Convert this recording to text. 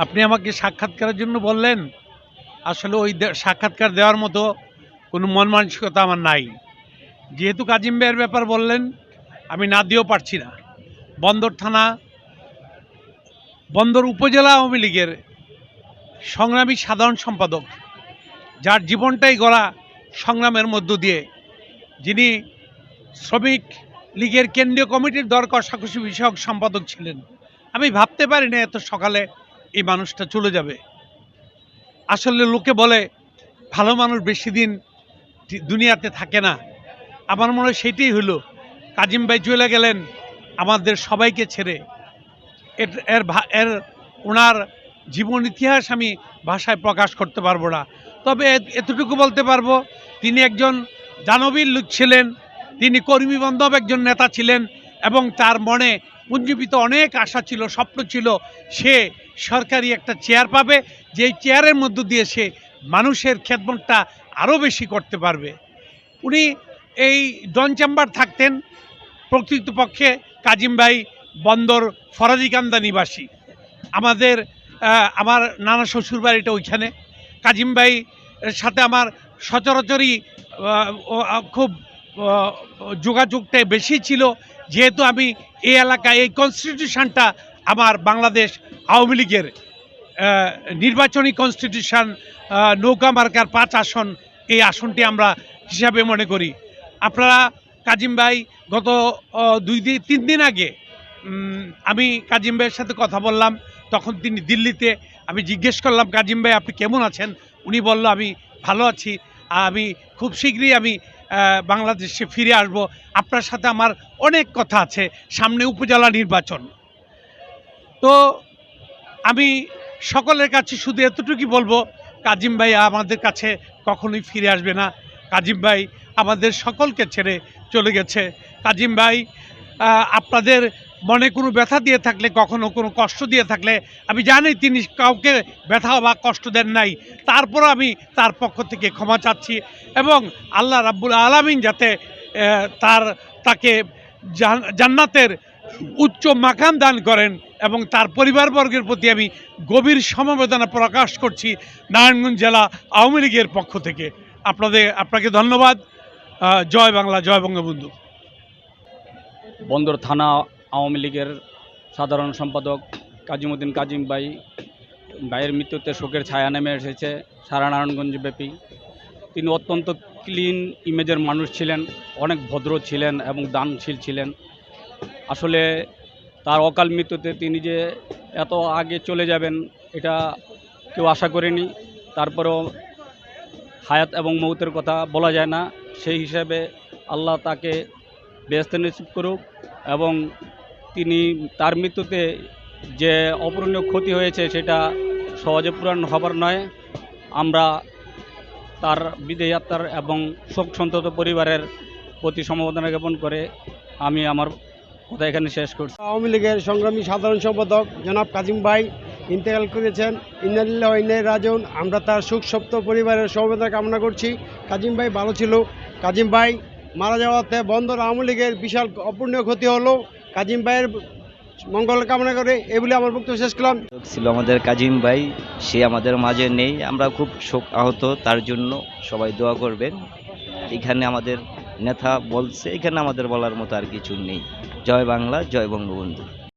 আপনি আমাকে সাক্ষাৎকারের জন্য বললেন, আসলে ওই সাক্ষাৎকার দেওয়ার মতো কোনো মন মানসিকতা আমার নাই। যেহেতু কাজিম ভাইয়ের ব্যাপার বললেন, আমি না দিয়েও পারছি না। বন্দর থানা, বন্দর উপজেলা আওয়ামী লীগের সংগ্রামী সাধারণ সম্পাদক, যার জীবনটাই গড়া সংগ্রামের মধ্য দিয়ে, যিনি শ্রমিক লীগের কেন্দ্রীয় কমিটির দর কষাকষি বিষয়ক সম্পাদক ছিলেন। আমি ভাবতে পারি না এত সকালে এই মানুষটা চলে যাবে। আসলে লোকে বলে ভালো মানুষ বেশি দিন দুনিয়াতে থাকে না। আমার মনে হয় সেটাই হলো। কাজিম ভাই চলে গেলেন আমাদের সবাইকে ছেড়ে। এর এর এর ওনার জীবন ইতিহাস আমি ভাষায় প্রকাশ করতে পারবো না। তবে এতটুকু বলতে পারবো, তিনি একজন দানবীর লোক ছিলেন, তিনি কর্মী বান্ধব একজন নেতা ছিলেন এবং তার মনে পুঞ্জীবিত অনেক আশা ছিল, স্বপ্ন ছিল সে সরকারি একটা চেয়ার পাবে, যেই চেয়ারের মধ্য দিয়ে সে মানুষের খেদমতটা আরও বেশি করতে পারবে। উনি এই ডন চেম্বার থাকতেন। প্রকৃতপক্ষে কাজিম ভাই বন্দর ফরাজিকান্দা নিবাসী। আমার নানা শ্বশুর বাড়িটা ওইখানে। কাজিম ভাই সাথে আমার সচরাচরই খুব যোগাযোগটা বেশি ছিল, যেহেতু আমি এই এলাকায় এই কনস্টিটিউশনটা আমার বাংলাদেশ আওয়ামী লীগের নির্বাচনী কনস্টিটিউশন, নৌকা মার্কার 5 আসন, এই আসনটি আমরা হিসাবে মনে করি। আপনারা কাজিম ভাই গত 2-3 দিন আগে আমি কাজিম ভাইয়ের সাথে কথা বললাম, তখন তিনি দিল্লিতে। আমি জিজ্ঞেস করলাম, কাজিম ভাই আপনি কেমন আছেন? উনি বলল আমি ভালো আছি, আমি খুব শীঘ্রই আমি বাংলাদেশে ফিরে আসব। আপনার সাথে আমার অনেক কথা আছে, সামনে উপজেলা নির্বাচন। তো আমি সকলের কাছে শুধু এতটুকুই বলবো, কাজিম ভাই আমাদের কাছে কখনোই ফিরে আসবে না। কাজিম ভাই আমাদের সকলকে ছেড়ে চলে গেছে। কাজিম ভাই আপনাদের মনে কোনো ব্যথা দিয়ে থাকলে, কখনো কোনো কষ্ট দিয়ে থাকলে, আমি জানি তিনি কাউকে ব্যথা বা কষ্ট দেন নাই, তারপরও আমি তার পক্ষ থেকে ক্ষমা চাচ্ছি এবং আল্লাহ রাব্বুল আলামিন যাতে তাকে জান্নাতের উচ্চ মাকাম দান করেন এবং তার পরিবারবর্গের প্রতি আমি গভীর সমবেদনা প্রকাশ করছি নারায়ণগঞ্জ জেলা আওয়ামী লীগের পক্ষ থেকে। আপনাকে ধন্যবাদ। জয় বাংলা, জয় বঙ্গবন্ধু। বন্দর থানা আওয়ামী লীগের সাধারণ সম্পাদক কাজিমউদ্দিন কাজিম ভাইয়ের মৃত্যুতে শোকের ছায়া নেমে এসেছে সারা নারায়ণগঞ্জ ব্যাপী। তিনি অত্যন্ত ক্লিন ইমেজের মানুষ ছিলেন, অনেক ভদ্র ছিলেন এবং দানশীল ছিলেন। আসলে তার অকাল মৃত্যুতে তিনি যে এত আগে চলে যাবেন এটা কেউ আশা করেনি। তারপরেও হায়াত এবং মৌতের কথা বলা যায় না, সেই হিসাবে আল্লাহ তাকে বেহেশতে নসিব করুক এবং তার মৃত্যুতে যে অপূরণীয় ক্ষতি হয়েছে সেটা সহজে পূরণ হবার নয়। আমরা তার বিদেহী আত্মার এবং শোক সন্তপ্ত পরিবারের প্রতি সমবেদনা জ্ঞাপন করে আমি আমার কথা এখানে শেষ করছি। আওয়ামী লীগের সংগ্রামী সাধারণ সম্পাদক জনাব কাজিম ভাই ইন্তেকাল করেছেন। ইন্না লিল্লাহি ওয়া ইন্না ইলাইহি রাজিউন। আমরা তার শোকসপ্ত পরিবারের সমবেদনা কামনা করছি। কাজিম ভাই ভালো ছিল। কাজিম ভাই মারা যাওয়াতে বন্দর আওয়ামী লীগের বিশাল অপূর্ণীয় ক্ষতি হলো। কাজিম ভাইয়ের মঙ্গল কামনা করে এগুলি আমার বক্তব্য শেষ করলাম। ছিল আমাদের কাজিম ভাই, সে আমাদের মাঝে নেই, আমরা খুব শোক আহত, তার জন্য সবাই দোয়া করবেন। এখানে আমাদের নেতা বলছে, এখানে আমাদের বলার মতো আর কিছু নেই। জয় বাংলা, জয় বঙ্গবন্ধু।